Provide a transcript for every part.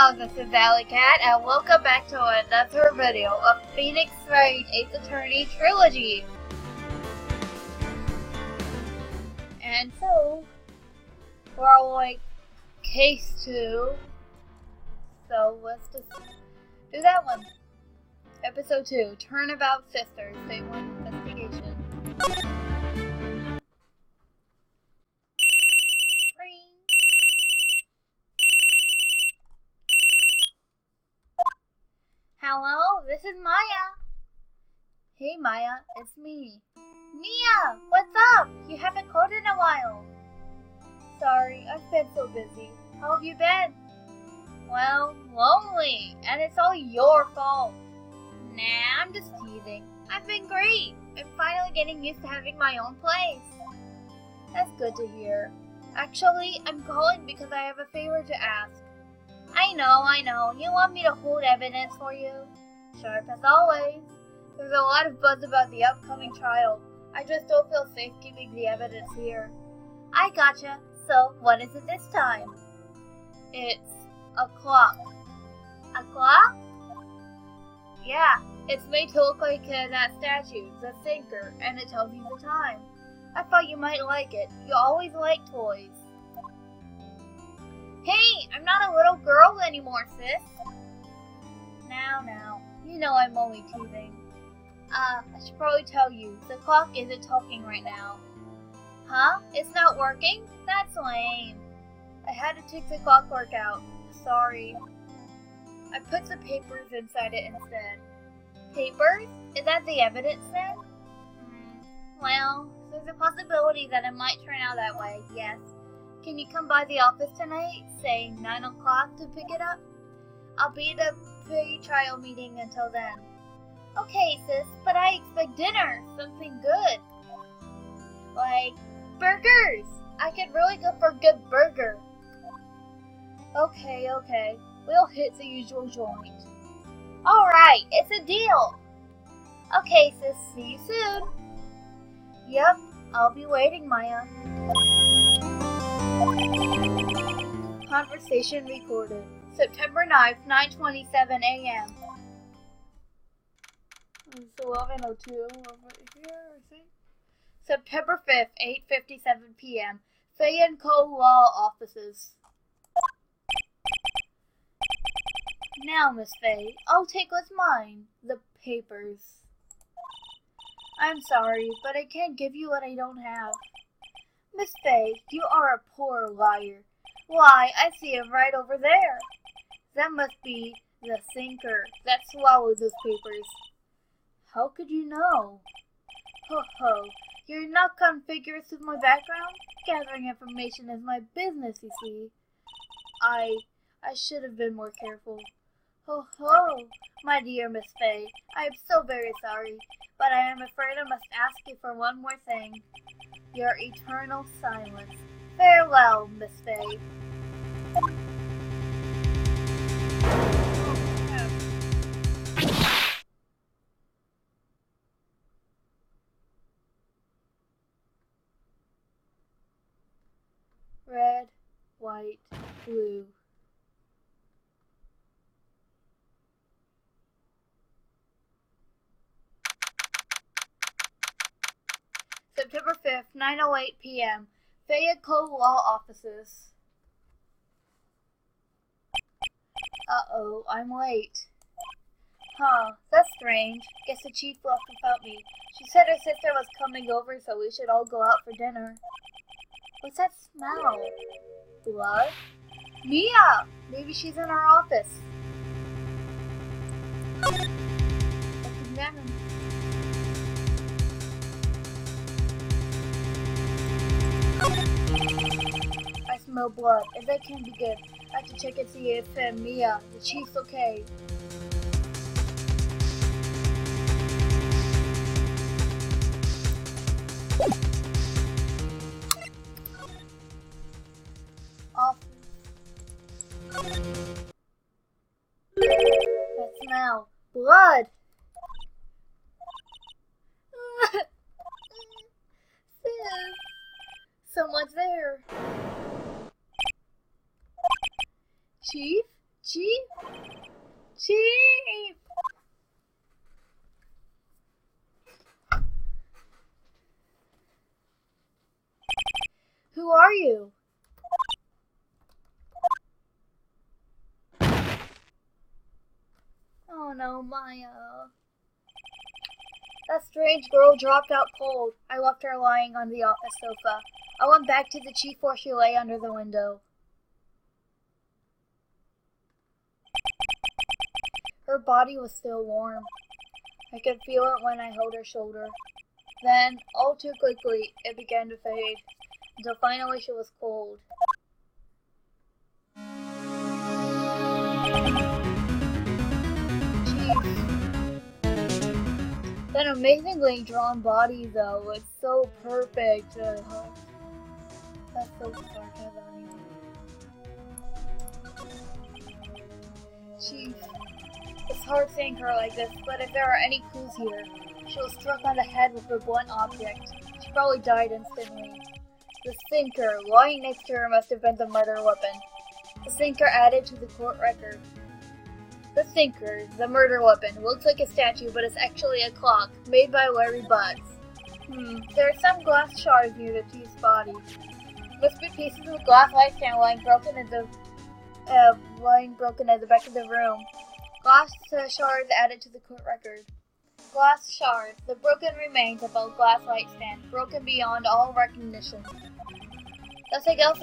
Hello, this is Alley Cat, and welcome back to another video of Phoenix Wright Ace Attorney Trilogy. And so, we're all like, case 2. So let's just do that one. Episode 2, Turnabout Sisters, Day 1 Investigation. Hello, this is Maya. Hey Maya, it's me. Mia, what's up? You haven't called in a while. Sorry, I've been so busy. How have you been? Well, lonely, and it's all your fault. Nah, I'm just teasing. I've been great. I'm finally getting used to having my own place. That's good to hear. Actually, I'm calling because I have a favor to ask. I know. You want me to hold evidence for you? Sharp as always. There's a lot of buzz about the upcoming trial. I just don't feel safe keeping the evidence here. I gotcha. So, what is it this time? It's a clock. A clock? Yeah, it's made to look like that statue, the thinker, and it tells you the time. I thought you might like it. You always like toys. Hey, I'm not a little girl anymore, sis. Now, you know I'm only teasing. I should probably tell you, the clock isn't talking right now. Huh? It's not working? That's lame. I had to take the clockwork out. Sorry. I put the papers inside it instead. Papers? Is that the evidence then? Well, there's a possibility that it might turn out that way, yes. Can you come by the office tonight, say 9 o'clock, to pick it up? I'll be at a pre-trial meeting until then. Okay, sis, but I expect dinner, something good. Like burgers! I could really go for a good burger. Okay. We'll hit the usual joint. Alright, it's a deal. Okay, sis, see you soon. Yep, I'll be waiting, Maya. Conversation recorded. September 9th, 9:27 a.m. It's 11:02 over here, I think. September 5th, 8:57 p.m. Fay & Co. Law Offices. Now, Miss Fay, I'll take what's mine. The papers. I'm sorry, but I can't give you what I don't have. Miss Fay, you are a poor liar. Why, I see it right over there. That must be the thinker that swallowed those papers. How could you know? Ho, you're not configurous with my background? Gathering information is my business, you see. I should have been more careful. Ho, my dear Miss Fay, I am so very sorry, but I am afraid I must ask you for one more thing. Your eternal silence. Farewell, Miss Fay. Red, white, blue. September 5th, 9:08 p.m. Fay & Co. Law Offices. Uh-oh, I'm late. Huh, that's strange. Guess the chief left without me. She said her sister was coming over, so we should all go out for dinner. What's that smell? Blood? Mia! Maybe she's in our office. Let's examine. I smell blood, and that can't be good. I have to check and see if Mia, the chief's okay. That smell. Blood! Someone's there. Chief? Chief? Chief! Who are you? Oh no, Maya. That strange girl dropped out cold. I left her lying on the office sofa. I went back to the chief where she lay under the window. Her body was still warm. I could feel it when I held her shoulder. Then, all too quickly, it began to fade, until finally she was cold. That amazingly drawn body, though, it's so perfect. That's so sarcasm. Chief, it's hard seeing her like this, but if there are any clues here, she was struck on the head with a blunt object. She probably died instantly. The sinker lying next to her must have been the murder weapon. The sinker added to the court record. The sinker, the murder weapon, looks like a statue, but it's actually a clock, made by Larry Butts. There are some glass shards near the chief's body. Must be pieces of the glass light stand lying broken at the back of the room. Glass shards added to the court record. Glass shards, the broken remains of a glass light stand, broken beyond all recognition. Nothing else.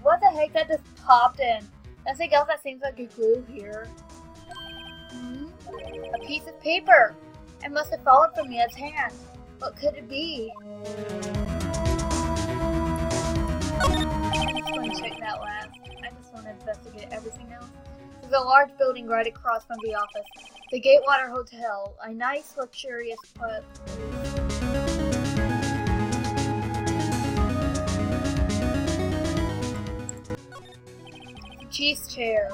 What the heck? That just popped in. Nothing else that seems like a clue here. A piece of paper. It must have fallen from Mia's hand. What could it be? I'm just going to check that last. I just want to investigate everything else. There's a large building right across from the office. The Gatewater Hotel. A nice, luxurious pub. The chief's chair.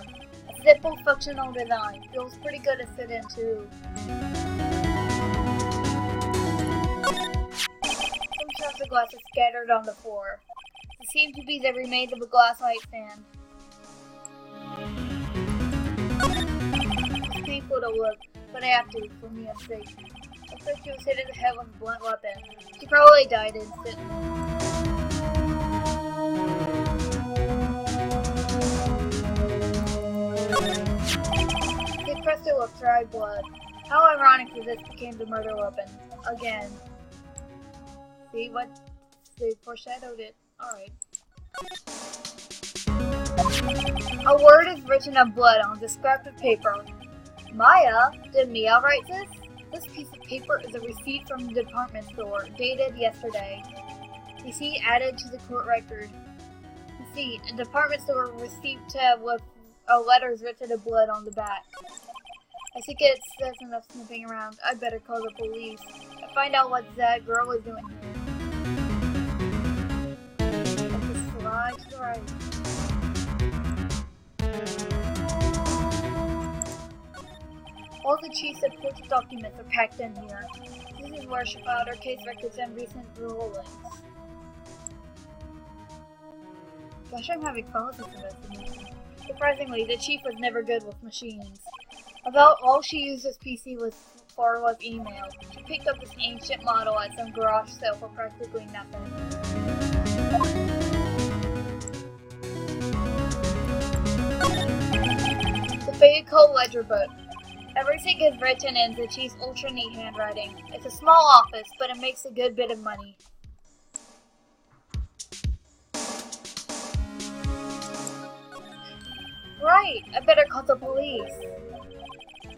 A simple, functional design. Feels pretty good to sit in, too. Some shards of glass are scattered on the floor. They seem to be the remains of a glass light stand. It's painful to look, but I have to, for Mia's sake. Looks like she was hit in the head with a blunt weapon. She probably died instantly. They pressed it with dried blood. How ironic that this became the murder weapon. Again. See what? They foreshadowed it. Alright. A word is written in blood on this scrap of paper. Maya? Did Mia write this? This piece of paper is a receipt from the department store, dated yesterday. Receipt added to the court record. Receipt, a department store receipt with letters written in blood on the back. I think it says enough snooping around. I'd better call the police and find out what that girl was doing here. Slide to the right. All the chief's important documents are packed in here. This is where she filed her case records and recent rulings. Gosh, I'm having fun with this investigation. Surprisingly, the chief was never good with machines. About all she used this PC was email. She picked up this ancient model at some garage sale for practically nothing. The vehicle ledger book. Everything is written in the chief's ultra neat handwriting. It's a small office, but it makes a good bit of money. Right, I better call the police.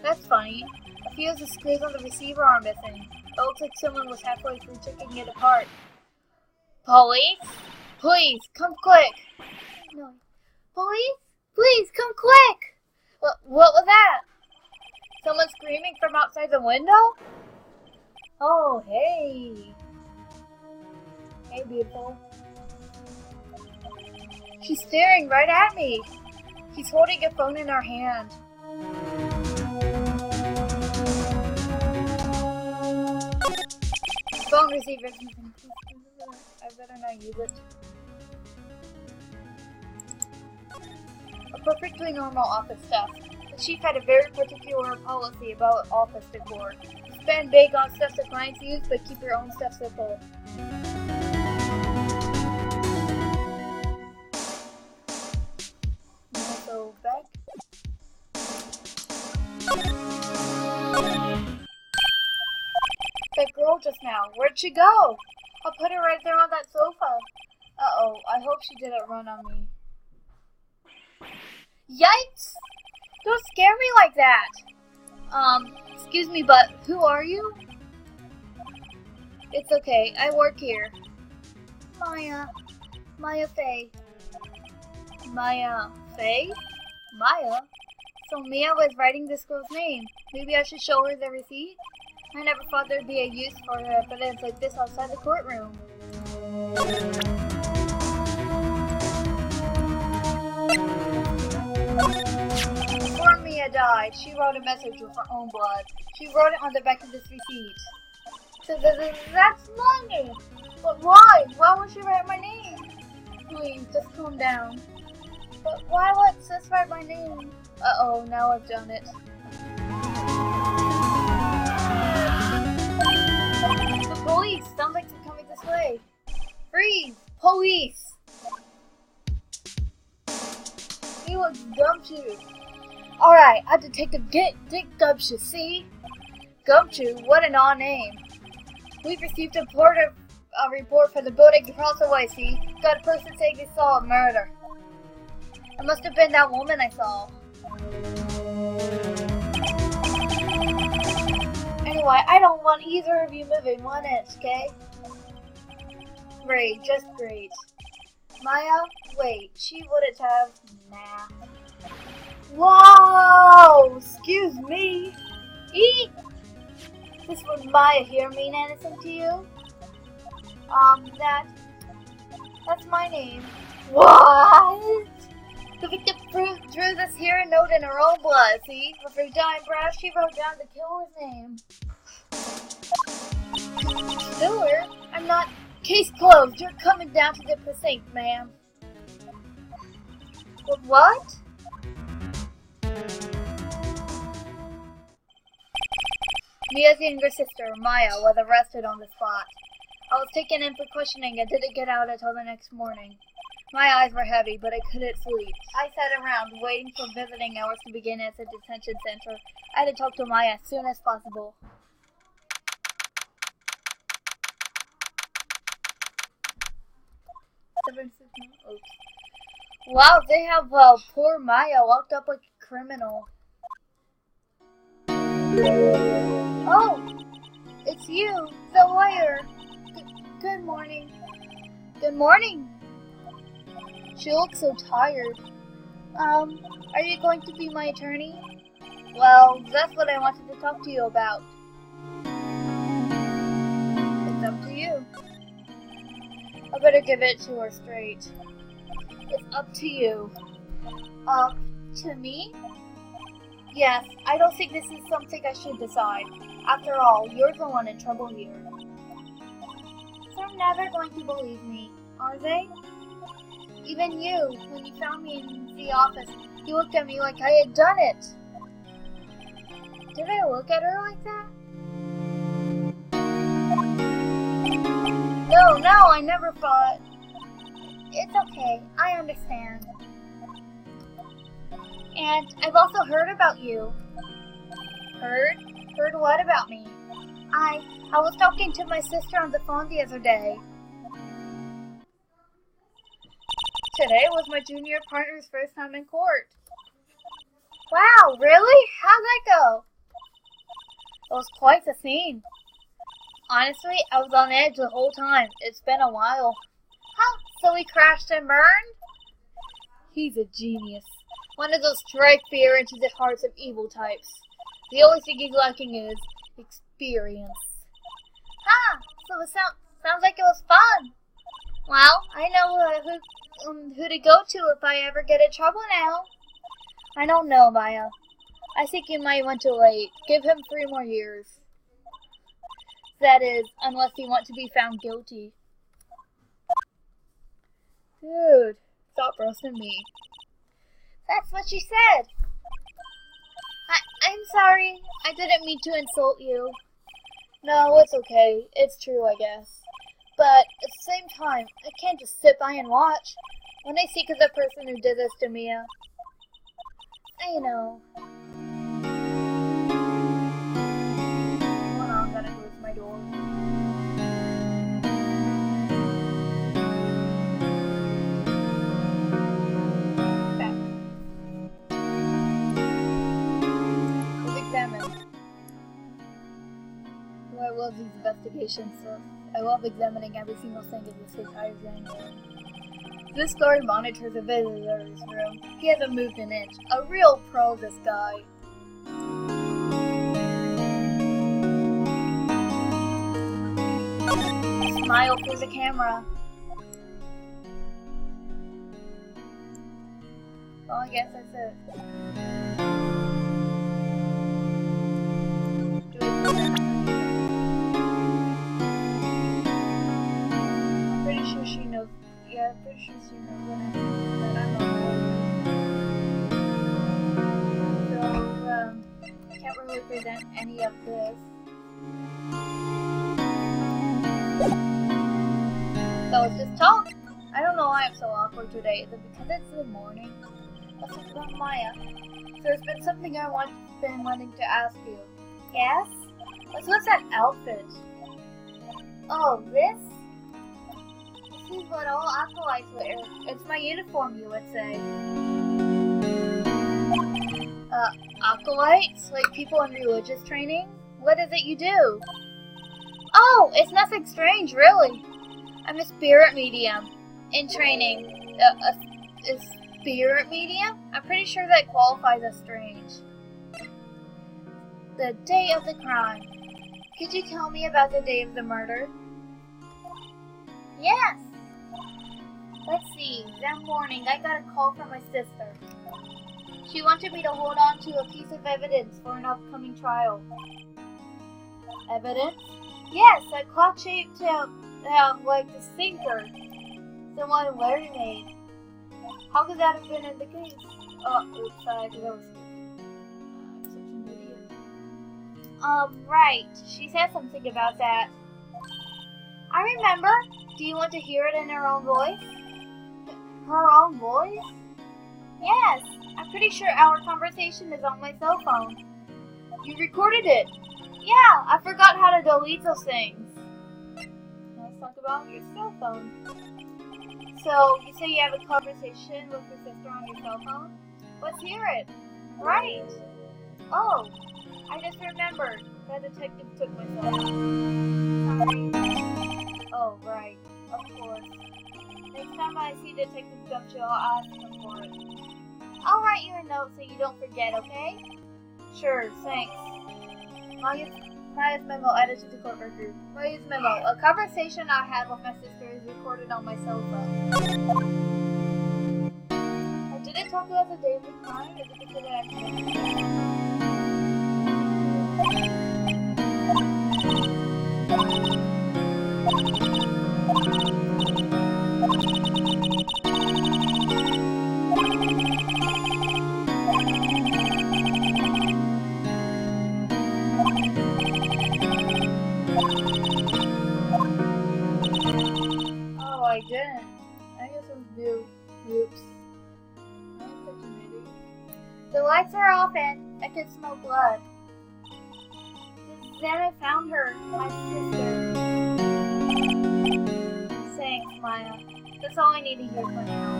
That's funny. A few of the screws on the receiver are missing. It looks like someone was halfway through taking it apart. Police? Please, come quick! No. Police? Please, come quick! What was that? Someone screaming from outside the window? Oh, hey. Hey, beautiful. She's staring right at me. She's holding a phone in her hand. Phone receiver. I better not use it. A perfectly normal office stuff. The chief had a very particular policy about office decor. Spend big on stuff that clients use, but keep your own stuff simple. So back. That girl just now, where'd she go? I'll put her right there on that sofa. Uh-oh, I hope she didn't run on me. Yikes! Don't scare me like that! Excuse me, but who are you? It's okay, I work here. Maya Faye. Maya Faye? Maya? So Mia was writing this girl's name. Maybe I should show her the receipt? I never thought there'd be a use for evidence like this outside the courtroom. Before Mia died, she wrote a message with her own blood. She wrote it on the back of this receipt. So that's my name. But why? Why would she write my name? Please, just calm down. But why would sis write my name? Uh-oh, now I've done it. The police! Sounds like they're coming this way. Freeze! Police! He looks Gumshoe. Alright, I'm Detective Dick Gumshoe, see? Gumshoe, what an odd name. We've received a report for the building across the way, see? Got a person saying they saw a murder. It must have been that woman I saw. Anyway, I don't want either of you moving 1 inch, okay? Great, just great. Maya? Wait, she wouldn't have. Nah. Whoa! Excuse me! Eek! This would Maya here mean anything to you? That's my name. What? The victim drew this here note in her own blood, see? With her dying breath, she wrote down the killer's name. Killer? I'm not. Case closed. You're coming down to the precinct, ma'am. What? Mia's younger sister, Maya, was arrested on the spot. I was taken in for questioning and didn't get out until the next morning. My eyes were heavy, but I couldn't sleep. I sat around, waiting for visiting hours to begin at the detention center. I had to talk to Maya as soon as possible. Wow, they have poor Maya locked up like a criminal. Oh, it's you, the lawyer. Good morning. Good morning. She looks so tired. Are you going to be my attorney? Well, that's what I wanted to talk to you about. It's up to you. I better give it to her straight. It's up to you. To me? Yes, I don't think this is something I should decide. After all, you're the one in trouble here. They're never going to believe me, are they? Even you, when you found me in the office, you looked at me like I had done it. Did I look at her like that? No, I never thought. It's okay, I understand. And I've also heard about you. Heard? Heard what about me? I was talking to my sister on the phone the other day. Today was my junior partner's first time in court. Wow, really? How'd that go? It was quite the scene. Honestly, I was on edge the whole time. It's been a while. Huh? So he crashed and burned? He's a genius. One of those strike fear into the hearts of evil types. The only thing he's lacking is experience. Huh? So it sounds like it was fun. Well, I know who to go to if I ever get in trouble now. I don't know, Maya. I think you might want to wait. Give him 3 more years. That is, unless you want to be found guilty. Dude, stop roasting me. That's what she said. I'm sorry. I didn't mean to insult you. No, it's okay. It's true, I guess. But at the same time, I can't just sit by and watch. When I seek the person who did this to Mia. I know. Hold on, I'm gonna close my door. I love these investigation stuff. I love examining every single thing in this entire thing. This guard monitors the visitor's room. He hasn't moved an inch. A real pro, this guy. Smile for the camera. Well, I guess that's it. Pretty sure she knows. Yeah, I'm pretty sure she knows that I'm not so, I can't really present any of this. So let's just talk. I don't know why I'm so awkward today. Is it because it's the morning? Let's talk about Maya. So there's been something I've been wanting to ask you. Yes? What's that outfit? Oh, this? This is what all acolytes wear. It's my uniform, you would say. Acolytes? Like people in religious training? What is it you do? Oh, it's nothing strange, really. I'm a spirit medium in training. A spirit medium? I'm pretty sure that qualifies as strange. The day of the crime. Could you tell me about the day of the murder? Yes. Let's see. That morning, I got a call from my sister. She wanted me to hold on to a piece of evidence for an upcoming trial. Evidence? Yes, a clock shaped like the sinker. The one Larry made. How could that have been in the case? Oh, oops, because I was such an idiot. Right. She said something about that. I remember. Do you want to hear it in her own voice? Her own voice? Yes. I'm pretty sure our conversation is on my cell phone. You recorded it? Yeah, I forgot how to delete those things. Let's talk about your cell phone. So, you say you have a conversation with your sister on your cell phone? Let's hear it. Right. Oh, I just remembered. That detective took my cell phone. Sorry. Oh, right. Of course. Next time I see Detective Gumshoe, I'll ask him for it. I'll write you a note so you don't forget, okay? Sure, thanks. Maya's memo added to the court record. Maya's memo. A conversation I had with my sister is recorded on my cell phone. I didn't talk about the day of the crime. Is it because I Oh, I didn't. I guess it was new. Oops. I'm such an idiot. The lights are off and I can smell blood. Then I found her, my sister. Thanks, Maya. That's all I need to hear for now.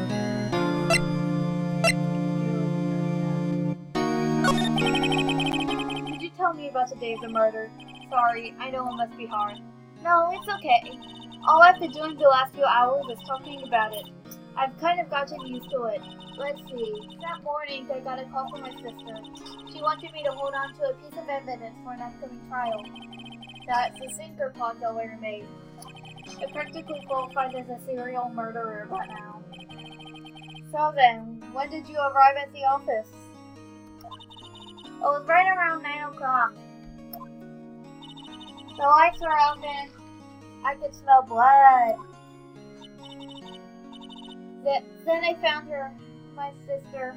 Could you tell me about the day of the murder? Sorry, I know it must be hard. No, it's okay. All I've been doing the last few hours is talking about it. I've kind of gotten used to it. Let's see. That morning, I got a call from my sister. She wanted me to hold on to a piece of evidence for an upcoming trial. That's the sinker clock that Larry made. It practically qualifies as a serial murderer by now. So then, when did you arrive at the office? It was right around 9 o'clock. The lights were off and I could smell blood. Then I found her, my sister.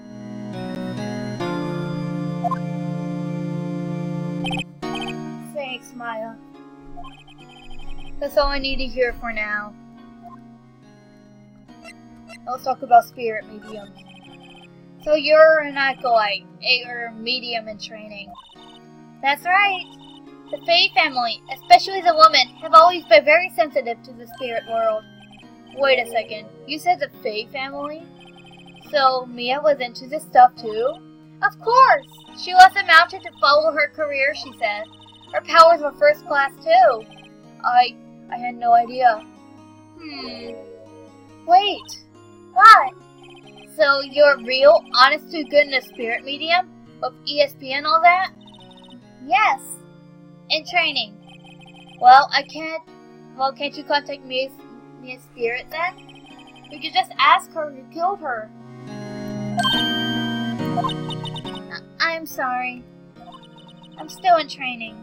Maya. That's all I need to hear for now. Let's talk about spirit mediums. So you're an acolyte, or medium in training. That's right. The Fae family, especially the women, have always been very sensitive to the spirit world. Wait a second, you said the Fae family? So Mia was into this stuff too? Of course! She wasn't mounted to follow her career, she said. Her powers were first class too. I had no idea. Wait, what? So you're a real, honest-to-goodness spirit medium? With ESP and all that? Yes. In training. Well, can't you contact Mia's spirit then? We could just ask her who killed her. I'm sorry. I'm still in training.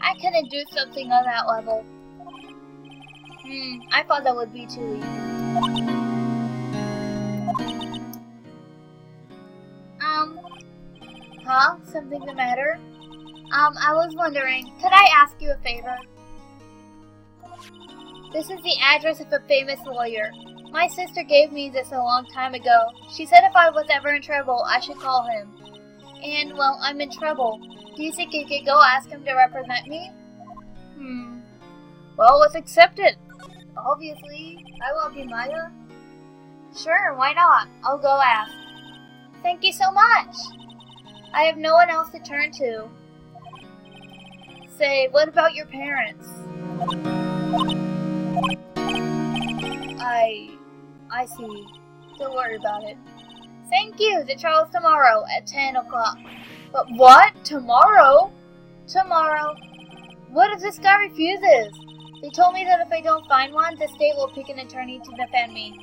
I couldn't do something on that level. I thought that would be too easy. Something the matter? I was wondering, could I ask you a favor? This is the address of a famous lawyer. My sister gave me this a long time ago. She said if I was ever in trouble, I should call him. And, well, I'm in trouble. Do you think you could go ask him to represent me? Well, let's accept it. Obviously. I love you, Maya. Sure, why not? I'll go ask. Thank you so much. I have no one else to turn to. Say, what about your parents? I see. Don't worry about it. Thank you. The trial's tomorrow at 10 o'clock. But what? Tomorrow? Tomorrow. What if this guy refuses? They told me that if I don't find one, the state will pick an attorney to defend me.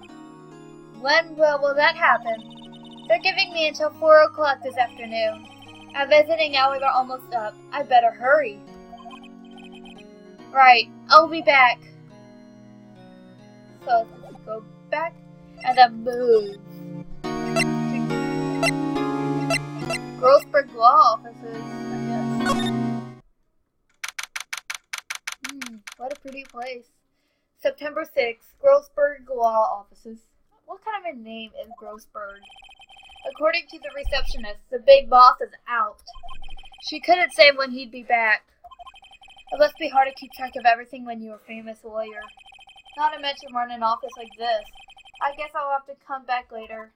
When will that happen? They're giving me until 4 o'clock this afternoon. Our visiting hours are almost up. I better hurry. Right, I'll be back. So, let's go back and then move. Grossberg Law Offices, I guess. What a pretty place. September 6th, Grossberg Law Offices. What kind of a name is Grossberg? According to the receptionist, the big boss is out. She couldn't say when he'd be back. It must be hard to keep track of everything when you're a famous lawyer. Not to mention run an office like this. I guess I'll have to come back later.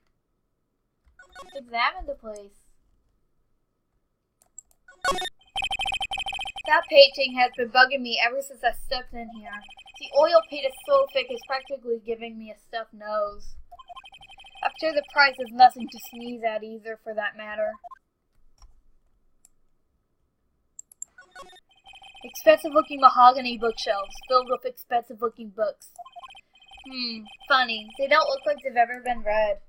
Let's examine the place. That painting has been bugging me ever since I stepped in here. The oil paint is so thick it's practically giving me a stuffed nose. I'm sure the price is nothing to sneeze at either, for that matter. Expensive-looking mahogany bookshelves filled with expensive-looking books. Funny. They don't look like they've ever been read.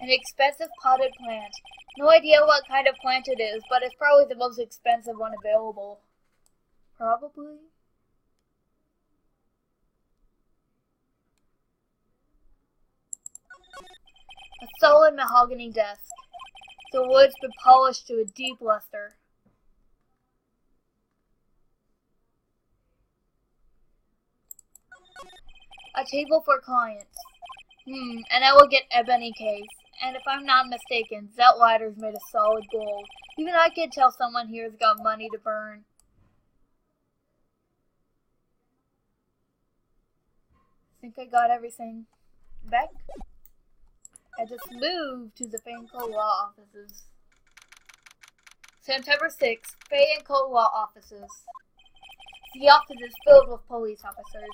An expensive potted plant. No idea what kind of plant it is, but it's probably the most expensive one available. Probably. A solid mahogany desk. The wood's been polished to a deep luster. A table for clients. And I will get ebony case. And if I'm not mistaken, that ladder's made of solid gold. Even I can tell someone here's got money to burn. Think I got everything back? I just moved to the Faye and Co. Law offices. September 6th, Faye and Co. Law offices. The office is filled with police officers.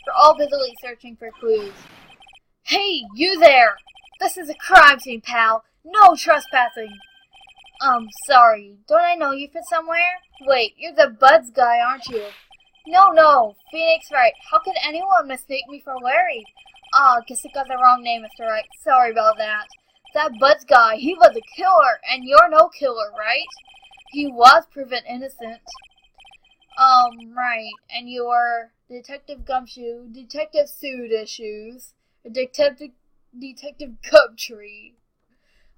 They're all busily searching for clues. Hey, you there! This is a crime scene, pal. No trespassing. Sorry. Don't I know you from somewhere? Wait, you're the Buds guy, aren't you? No. Phoenix Wright. How could anyone mistake me for Larry? Guess I got the wrong name, Mr. Wright. Sorry about that. That Buds guy, he was a killer, and you're no killer, right? He was proven innocent. Right. And you're Detective Gumshoe, Detective Suit Issues, Detective Gumtree.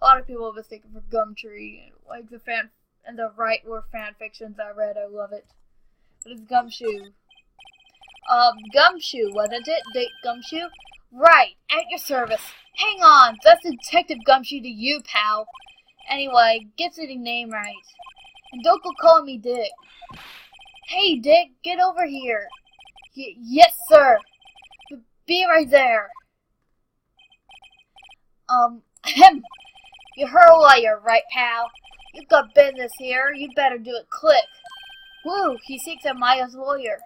A lot of people have been thinking for Gumtree, like the fan and the Wright were fan fictions I read. I love it. But it's Gumshoe. Gumshoe, wasn't it? Gumshoe? Right, at your service. Hang on, that's Detective Gumshoe to you, pal. Anyway, get the name right. And don't go calling me Dick. Hey, Dick, get over here. Yes, sir. Be right there. You're her lawyer, right, pal? You've got business here. You better do it quick. Woo, he seeks out Maya's lawyer.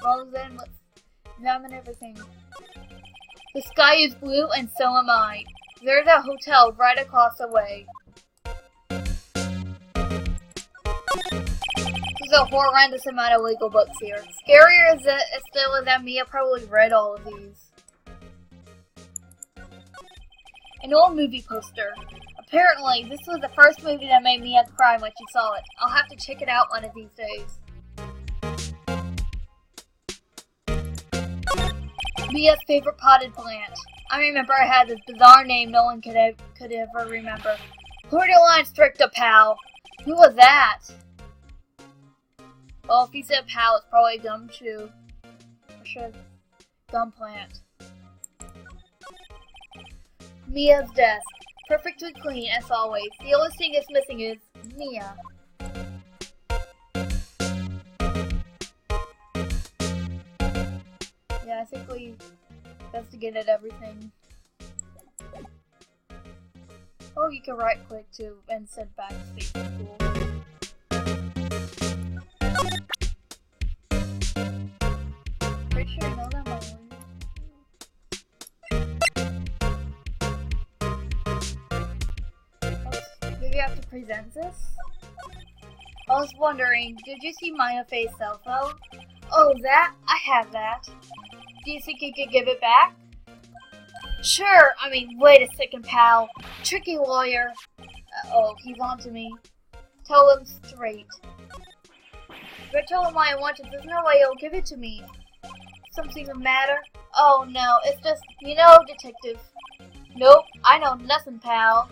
Well, then, let's examine everything. The sky is blue, and so am I. There's a hotel right across the way. There's a horrendous amount of legal books here. Scarier as it still is that Mia probably read all of these. An old movie poster. Apparently, this was the first movie that made Mia cry when she saw it. I'll have to check it out one of these days. Mia's favorite potted plant. I remember I had this bizarre name no one could ever remember. Cordyline stricta, pal. Who was that? Well, if he said pal, it's probably Gumshoe. Or should gum plant. Mia's desk. Perfectly clean as always. The only thing it's missing is Mia. Yeah, I think we investigated everything. Oh, you can right click to and send back to Space School. Pretty sure you know that one. Maybe I have to present this? I was wondering, did you see Maya face cell phone? Oh, that? I have that. Do you think you could give it back? Sure, I mean, wait a second, pal. Tricky lawyer. Uh-oh, he's on to me. Tell him straight. If I tell him why I want it, there's no way he'll give it to me. Something the matter? Oh no, it's just, detective. Nope, I know nothing, pal.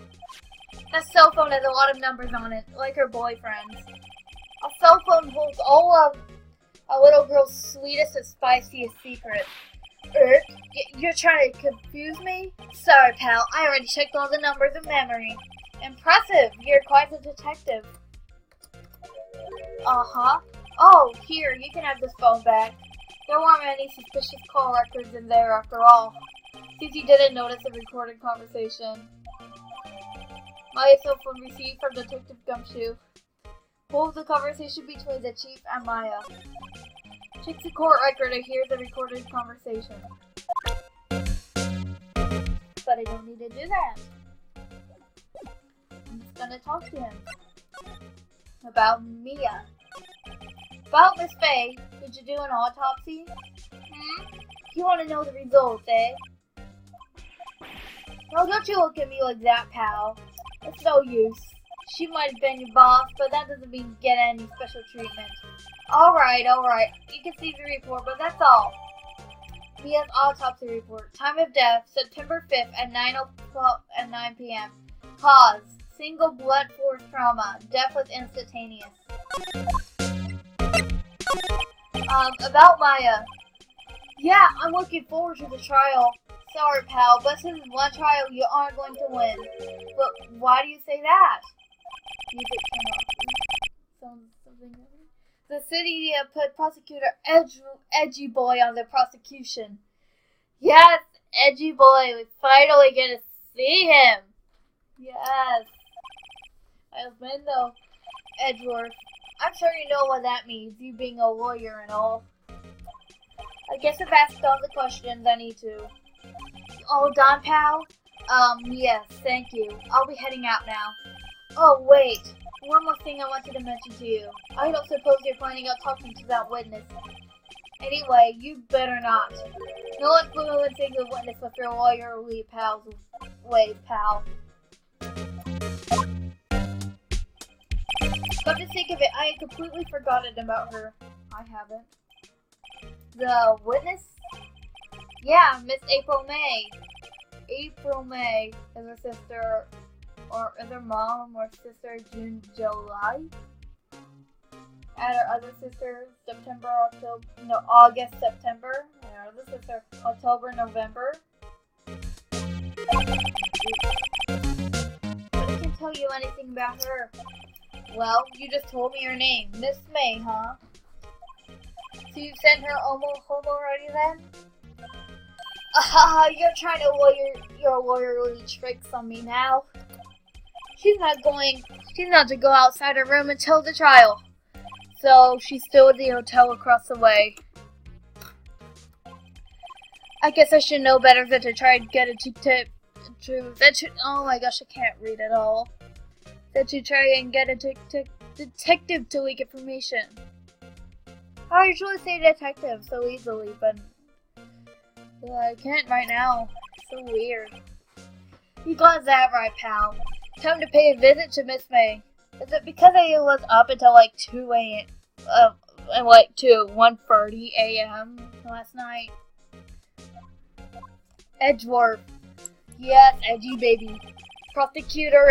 That cell phone has a lot of numbers on it, like her boyfriend's. A cell phone holds all of a little girl's sweetest and spiciest secrets. You're trying to confuse me? Sorry, pal. I already checked all the numbers in memory. Impressive. You're quite a detective. Uh-huh. Oh, here. You can have this phone back. There weren't any suspicious call records in there after all. Since you didn't notice the recorded conversation. My cell phone received from Detective Gumshoe. Holds the conversation between the chief and Maya. Check the court record to hear the recorded conversation. But I don't need to do that. I'm just gonna talk to him. About Mia. About Miss Faye, did you do an autopsy? You wanna know the results, eh? No, don't you look at me like that, pal. It's no use. She might have been your boss, but that doesn't mean you get any special treatment. Alright. You can see the report, but that's all. Mia's autopsy report. Time of death, September 5th at 9 p.m. Cause, single blunt force trauma. Death was instantaneous. About Maya. Yeah, I'm looking forward to the trial. Sorry, pal, but this is one trial you aren't going to win. But why do you say that? Music came off. Something. The city put prosecutor Edgy Boy on the prosecution. Yes, Edgy Boy, we finally get to see him. Yes. Osmando Edgeworth. I'm sure you know what that means, you being a lawyer and all. I guess I've asked all the questions I need to. All done, pal? Yes, thank you. I'll be heading out now. Oh, wait. One more thing I wanted to mention to you. I don't suppose you're planning on talking to that witness. Anyway, you better not. No influencing the witness with your lawyerly pals ways, pal. Come to think of it, I had completely forgotten about her. I haven't. The witness? Yeah, Miss April May. April May is her sister, or is her mom or sister June, July? And her other sister, September, October, no, August, September. And her other sister, October, November. I can't tell you anything about her. Well, you just told me her name, Miss May, huh? So you sent her home already then? You're trying to your lawyerly tricks on me now. She's not to go outside her room until the trial. So she's still at the hotel across the way. I guess I should know better than to try and get oh my gosh, I can't read at all. That you try and get a detective to leak information. I usually say detective so easily, but I can't right now. So weird. You got that right, pal. Time to pay a visit to Miss May. Is it because I was up until like 2 a.m. To 1:30 a.m. last night? Edgeworth. Yes, edgy baby. Prosecutor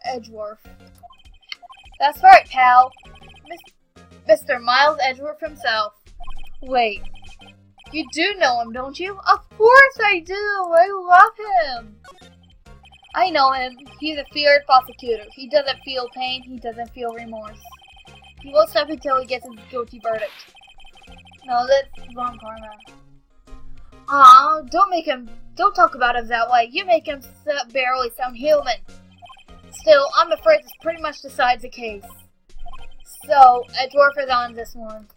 Edgeworth. That's right, pal. Mr. Miles Edgeworth himself. Wait, you do know him, don't you? Of course I do. I love him. I know him. He's a feared prosecutor. He doesn't feel pain. He doesn't feel remorse. He won't stop until he gets his guilty verdict. No, that's wrong, Karma. Aw, don't talk about him that way. You make him barely sound human. Still, I'm afraid this pretty much decides the case. So, Edgeworth is on this one.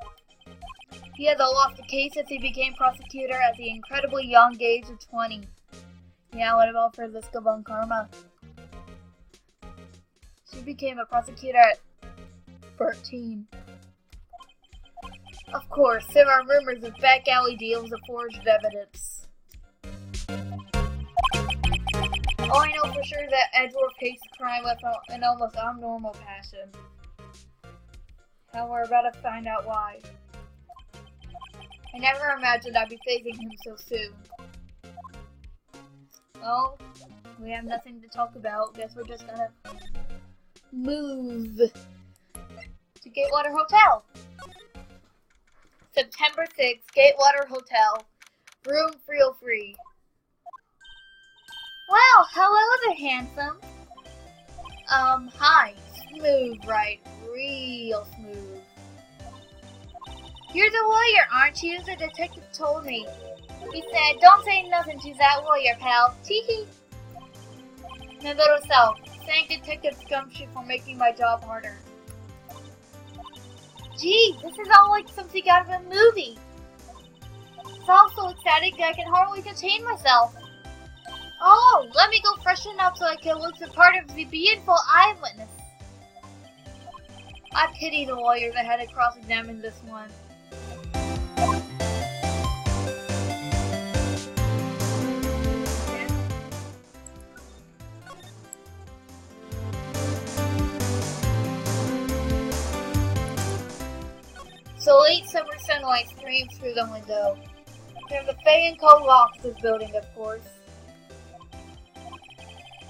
He hasn't lost a case since he became prosecutor at the incredibly young age of 20. Yeah, what about Francisca Von Karma? She became a prosecutor at 13. Of course, there are rumors of back alley deals of forged evidence. Oh, I know for sure that Edgeworth hates crime with an almost abnormal passion. And we're about to find out why. I never imagined I'd be facing him so soon. Well, we have nothing to talk about. Guess we're just gonna move to Gatewater Hotel. September 6th, Gatewater Hotel. Room 303. Well, hello there, handsome. Hi. Smooth, right? Real smooth. You're the lawyer, aren't you? The detective told me. He said, don't say nothing to that lawyer, pal. Tee-hee. My little self. Thank Detective Scumshoe for making my job harder. Gee, this is all like something out of a movie. It's all so exciting that I can hardly contain myself. Oh, let me go freshen up so I can look the part of the beautiful eyewitness. I pity the lawyer that had to cross-examine this one. The late summer sunlight streams through the window. From the Fay and Co. offices building, of course.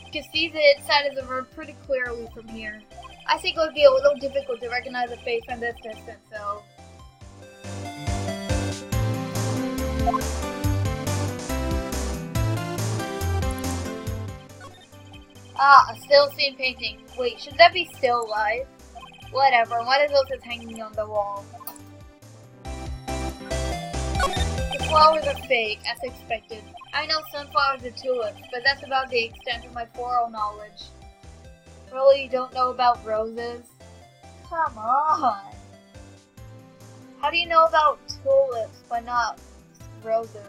You can see the inside of the room pretty clearly from here. I think it would be a little difficult to recognize a face from this distance, so... Ah, a still scene painting. Wait, should that be still life? Whatever, one of those is hanging on the wall. The flowers are fake, as expected. I know sunflowers and tulips, but that's about the extent of my floral knowledge. Really, you don't know about roses? Come on! How do you know about tulips, but not roses?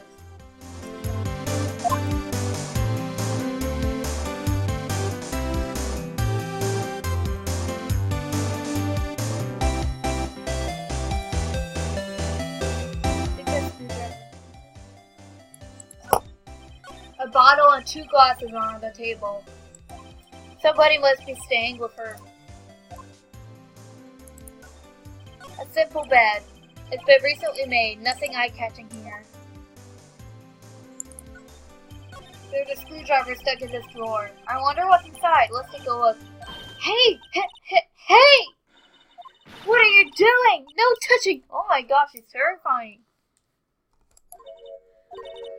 A bottle and 2 glasses are on the table. Somebody must be staying with her. A simple bed. It's been recently made. Nothing eye-catching here. There's a screwdriver stuck in this drawer. I wonder what's inside. Let's take a look. Hey! Hey! What are you doing? No touching! Oh my gosh, it's terrifying.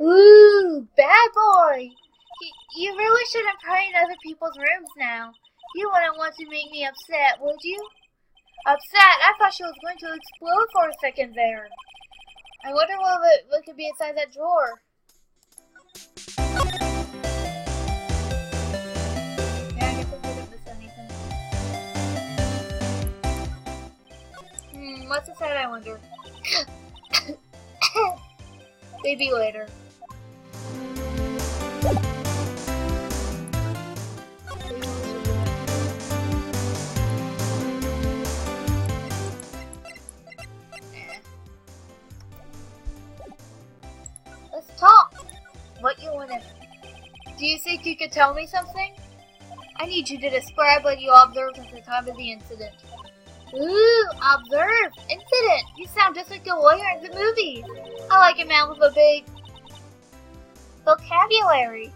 Ooh, bad boy! You really shouldn't pry in other people's rooms now. You wouldn't want to make me upset, would you? Upset? I thought she was going to explode for a second there. I wonder what could be inside that drawer. Yeah, I guess I didn't miss anything. What's inside, I wonder? Maybe later. Let's talk. What you wanna? Do you think you could tell me something? I need you to describe what you observed at the time of the incident. Ooh, observed? Incident? You sound just like a lawyer in the movies. I like a man with a big vocabulary.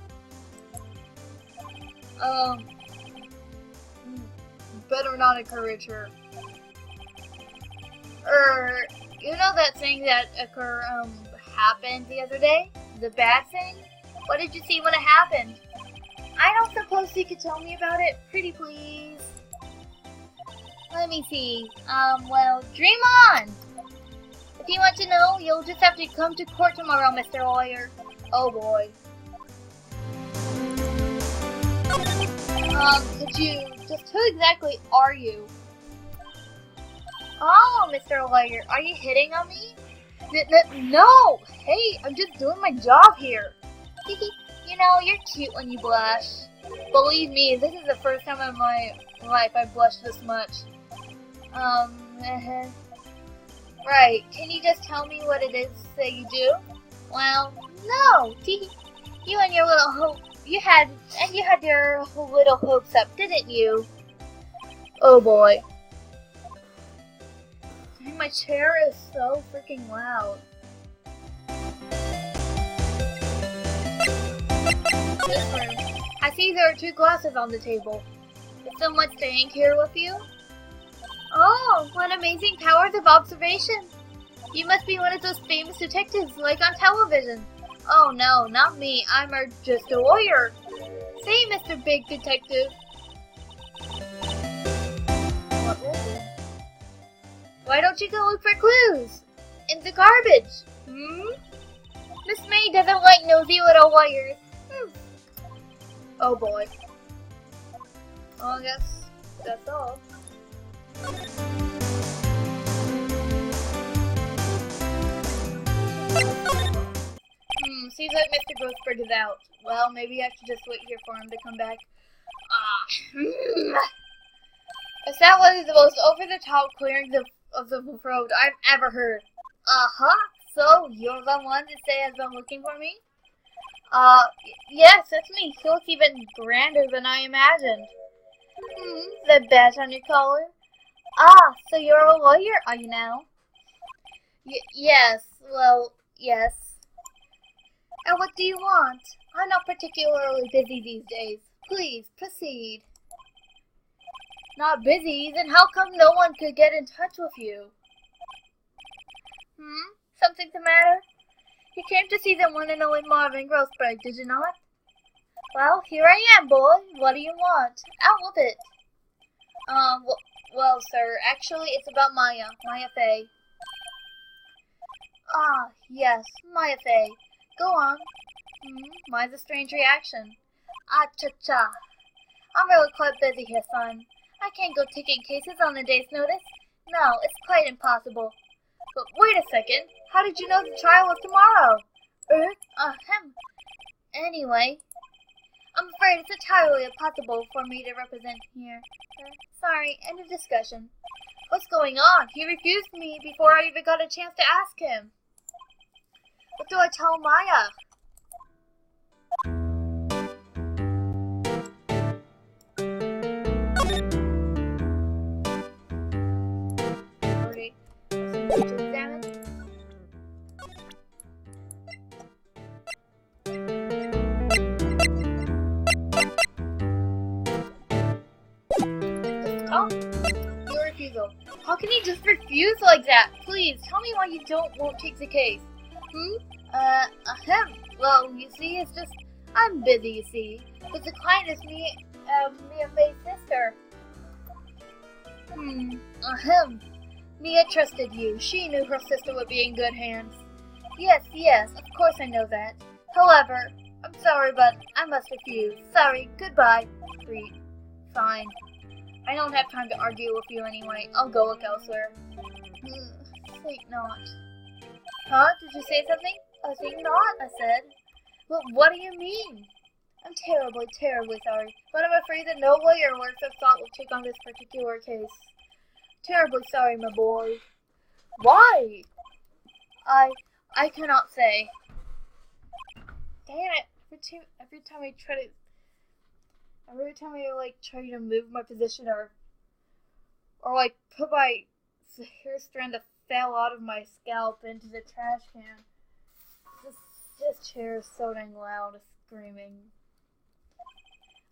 Better not encourage her. You know that thing that happened the other day? The bad thing? What did you see when it happened? I don't suppose you could tell me about it? Pretty please. Let me see. Well, dream on! If you want to know, you'll just have to come to court tomorrow, Mr. Lawyer. Oh boy. Who exactly are you? Oh, Mr. Lawyer, are you hitting on me? No! Hey, I'm just doing my job here. You know, you're cute when you blush. Believe me, this is the first time in my life I've blushed this much. Right, can you just tell me what it is that you do? Well, no! You and your little hope, you had your little hopes up, didn't you? Oh boy. Dang, my chair is so freaking loud. This room. I see there are 2 glasses on the table. Is someone staying here with you? Oh, what amazing powers of observation. You must be one of those famous detectives like on television. Oh no, not me. I'm just a lawyer. Say, Mr. Big Detective. What will do? Why don't you go look for clues? In the garbage. Miss May doesn't like nosy little lawyers. Oh boy. Well, I guess that's all. Seems like Mr. Grossberg is out. Well, maybe I should just wait here for him to come back. Is that was the most over-the-top clearing of the road I've ever heard? So you're the one to say has been looking for me? Yes, that's me. He looks even grander than I imagined. The badge on your collar? So you're a lawyer, are you now? Yes, well, yes. And what do you want? I'm not particularly busy these days. Please, proceed. Not busy? Then how come no one could get in touch with you? Something the matter? You came to see the one and only Marvin Grossberg, did you not? Well, here I am, boy. What do you want? Out with it. Well, sir, actually, it's about Maya Fey. Yes, Maya Fey. Go on. Mine's a strange reaction. Cha-cha. I'm really quite busy here, son. I can't go taking cases on a day's notice. No, it's quite impossible. But wait a second. How did you know the trial was tomorrow? Anyway, I'm afraid it's entirely impossible for me to represent here. Sorry, end of discussion. What's going on? He refused me before I even got a chance to ask him. What do I tell Maya? Oh, your refusal. How can you just refuse like that? Please, tell me why you won't take the case. Well, you see, it's just, I'm busy, you see. But the client is Mia Faye's sister. Mia trusted you. She knew her sister would be in good hands. Yes, of course I know that. However, I'm sorry, but I must refuse. Sorry, goodbye. Agreed. Fine. I don't have time to argue with you anyway. I'll go look elsewhere. Think not. Huh? Did you say something? I think not, I said. But what do you mean? I'm terribly sorry, but I'm afraid that no lawyer worth of thought will take on this particular case. Terribly sorry, my boy. Why? I cannot say. Damn it! Every time I try to move my position or like put my hair strand that fell out of my scalp into the trash can. This chair is so dang loud, it's screaming.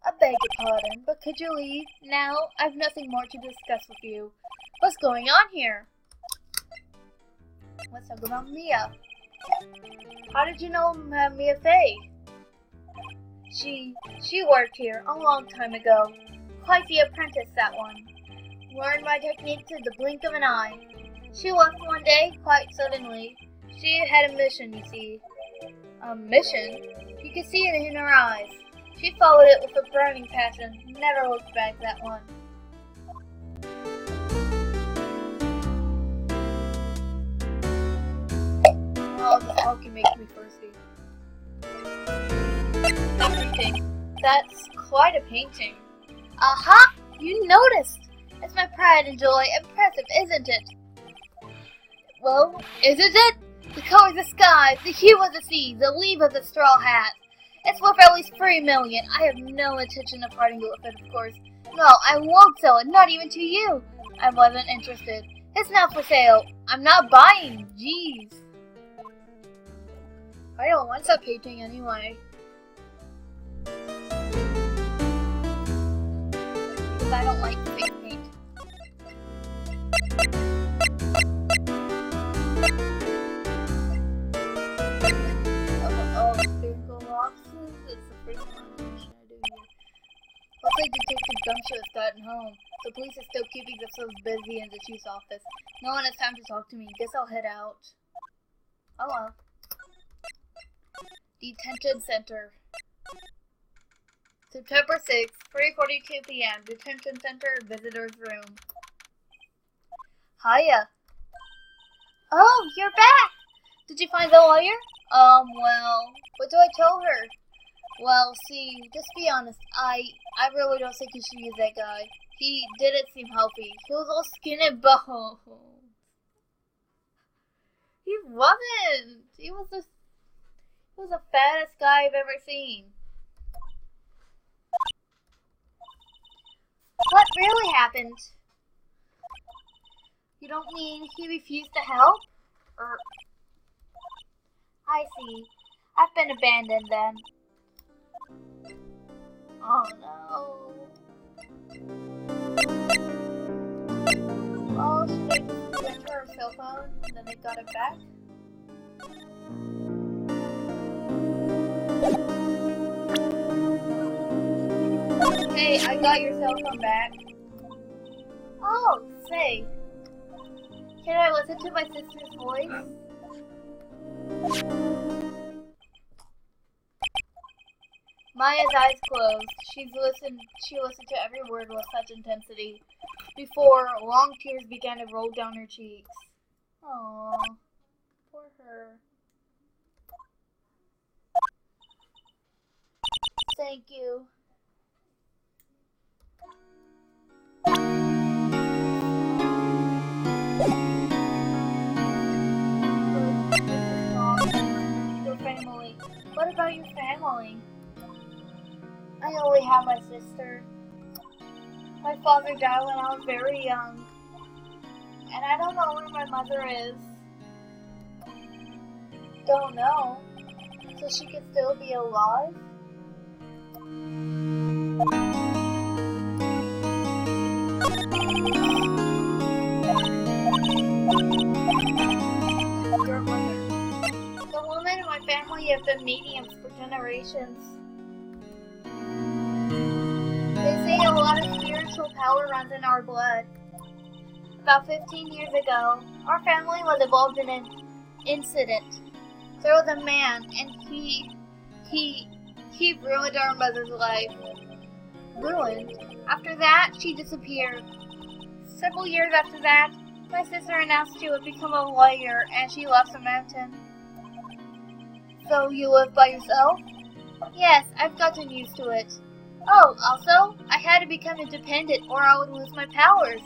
I beg your pardon, but could you leave now? I've nothing more to discuss with you. What's going on here? Let's talk about Mia. How did you know Mia Faye? She worked here a long time ago. Quite the apprentice, that one. Learned my technique to the blink of an eye. She left one day, quite suddenly. She had a mission, you see. A mission? You could see it in her eyes. She followed it with a burning passion. Never looked back, that one. Oh, the talking makes me thirsty. Everything. That's quite a painting. Aha! You noticed! It's my pride and joy. Impressive, isn't it? Well, isn't it? The color of the sky, the hue of the sea, the leaf of the straw hat. It's worth at least 3 million. I have no intention of parting with it, of course. No, I won't sell it, not even to you. I wasn't interested. It's not for sale. I'm not buying. Jeez. I don't want that painting anyway. Because I don't like fake paint. It's the first conversation I do here. Looks like Detective Gumshoe has gotten home. The police are still keeping themselves busy in the chief's office. No one has time to talk to me. Guess I'll head out. Oh well. Detention Center. September 6th, 3:42 p.m. Detention Center, visitor's room. Hiya. Oh, you're back! Did you find the lawyer? Well, what do I tell her? Well, see, just be honest, I really don't think you should use that guy. He didn't seem healthy. He was all skin and bones. He wasn't. He was the fattest guy I've ever seen. What really happened? You don't mean he refused to help? I see. I've been abandoned then. Oh no. Well, should I just went to her cell phone and then they got it back? Hey, I got your cell phone back. Oh, say. Can I listen to my sister's voice? Maya's eyes closed. She listened to every word with such intensity. Before, long tears began to roll down her cheeks. Aww, poor her. Thank you. Your family. What about your family? I only have my sister. My father died when I was very young. And I don't know where my mother is. Don't know. So she could still be alive? been mediums for generations. They say a lot of spiritual power runs in our blood. About 15 years ago, our family was involved in an incident. There was a man, and he ruined our mother's life. Ruined? After that, she disappeared. Several years after that, my sister announced she would become a lawyer, and she left the mountain. So you live by yourself? Yes, I've gotten used to it. Oh, also, I had to become independent or I would lose my powers.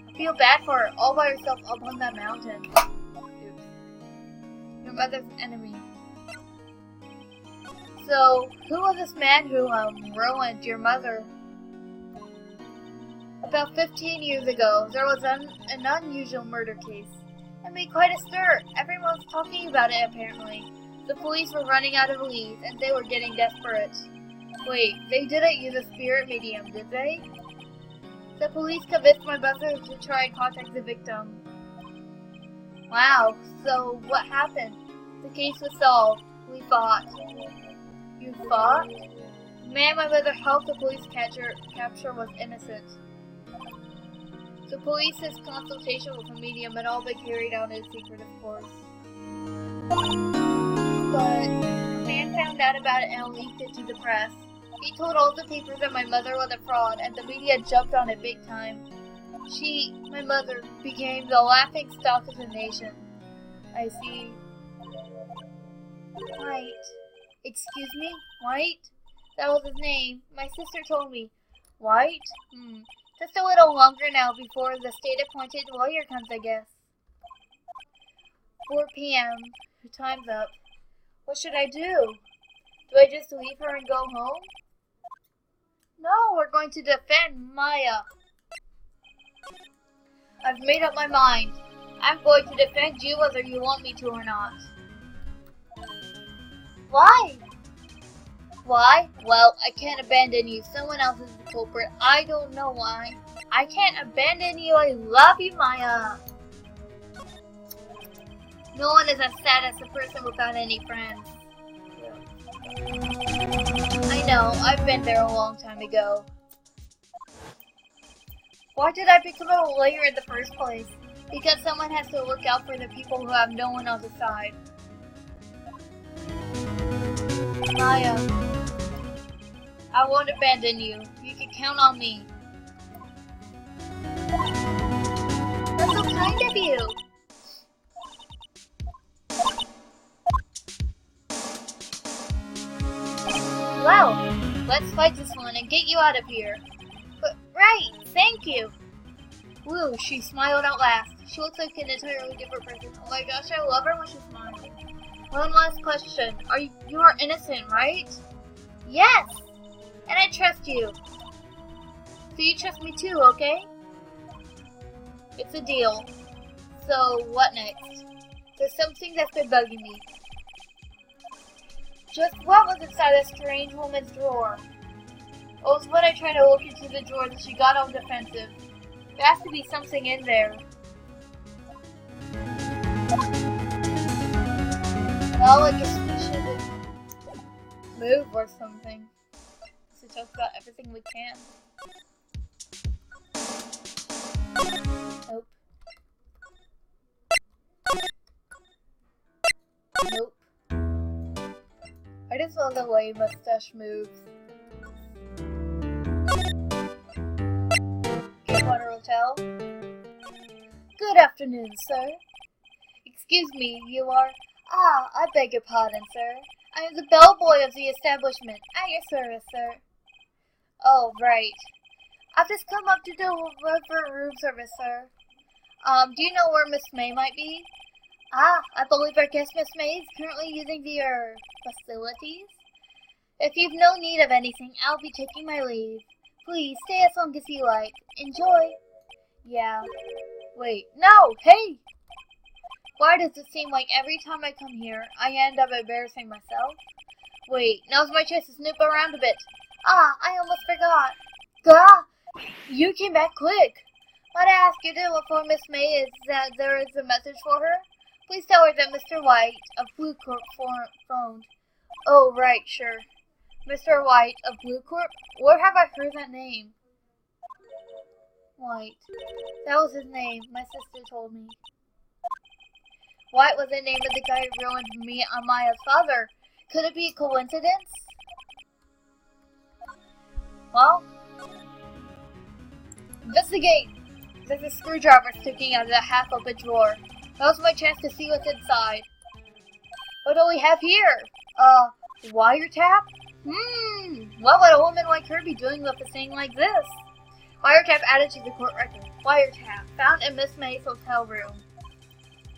I feel bad for her, all by herself up on that mountain. Oops. Your mother's enemy. So, who was this man who ruined your mother? About 15 years ago, there was an unusual murder case. It made quite a stir. Everyone was talking about it, apparently. The police were running out of leads, and they were getting desperate. Wait, they didn't use a spirit medium, did they? The police convinced my mother to try and contact the victim. Wow, so what happened? The case was solved. We fought. You fought? The man my mother helped the police capture was innocent. The police's consultation with a medium had all been carried out in secret, of course. But a man found out about it and leaked it to the press. He told all the papers that my mother was a fraud, and the media jumped on it big time. My mother, became the laughing stock of the nation. I see. Wright. Excuse me? Wright? That was his name. My sister told me. Wright? Just a little longer now before the state-appointed lawyer comes, I guess. 4 p.m. Her time's up. What should I do? Do I just leave her and go home? No, we're going to defend Maya. I've made up my mind. I'm going to defend you whether you want me to or not. Why? Why? Well, I can't abandon you. Someone else is the culprit. I don't know why. I can't abandon you. I love you, Maya. No one is as sad as a person without any friends. I know, I've been there a long time ago. Why did I become a lawyer in the first place? Because someone has to look out for the people who have no one on the side. Maya, I won't abandon you. You can count on me. That's so kind of you. Well, let's fight this one and get you out of here. But, right, thank you. Woo, she smiled out last. She looks like an entirely different person. Oh my gosh, I love her when she smiles. One last question. You are innocent, right? Yes! And I trust you. So you trust me too, okay? It's a deal. So, what next? There's something that's been bugging me. Just what was inside that strange woman's drawer? It was when I tried to look into the drawer that she got all defensive. There has to be something in there. Well, I guess we should move or something. To talk about everything we can. Nope. Nope. I just love the way Mustache moves. Gatewater Hotel. Good afternoon, sir. Excuse me, you are... I beg your pardon, sir. I am the bellboy of the establishment. At your service, sir. Oh, right. I've just come up to deliver room service, sir. Do you know where Miss May might be? I believe our guest Miss May is currently using the, facilities. If you've no need of anything, I'll be taking my leave. Please, stay as long as you like. Enjoy. Yeah. Wait, no, hey! Why does it seem like every time I come here, I end up embarrassing myself? Wait, now's my chance to snoop around a bit. I almost forgot. Gah! You came back quick. Might I ask you to inform Miss May is that there is a message for her? Please tell her that Mr. White of Blue Corp phoned. Oh, right, sure. Mr. White of Blue Corp? Where have I heard that name? White. That was his name, my sister told me. White was the name of the guy who ruined me and Maya's father. Could it be a coincidence? Well, investigate! There's a screwdriver sticking out of the half-open drawer. That was my chance to see what's inside. What do we have here? Wiretap? What would a woman like her be doing with a thing like this? Wiretap added to the court record. Wiretap, found in Miss May's hotel room.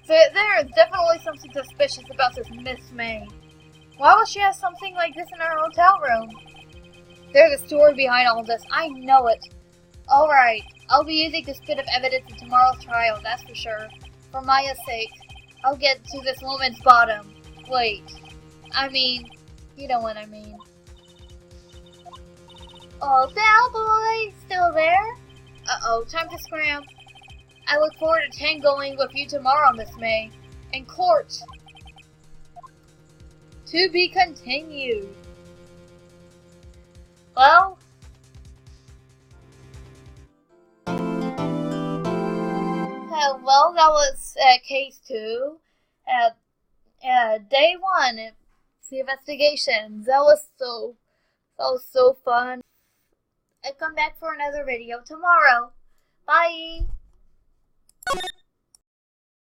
So there is definitely something suspicious about this Miss May. Why would she have something like this in her hotel room? There's a story behind all this. I know it. Alright, I'll be using this bit of evidence in tomorrow's trial, that's for sure. For Maya's sake, I'll get to this woman's bottom. Wait, I mean, you know what I mean. Oh, Bell Boy, still there? Uh-oh, time to scram. I look forward to tangoing with you tomorrow, Miss May. In court. To be continued. Well, that was case 2. Day 1. The investigations. That was so fun. I'll come back for another video tomorrow. Bye.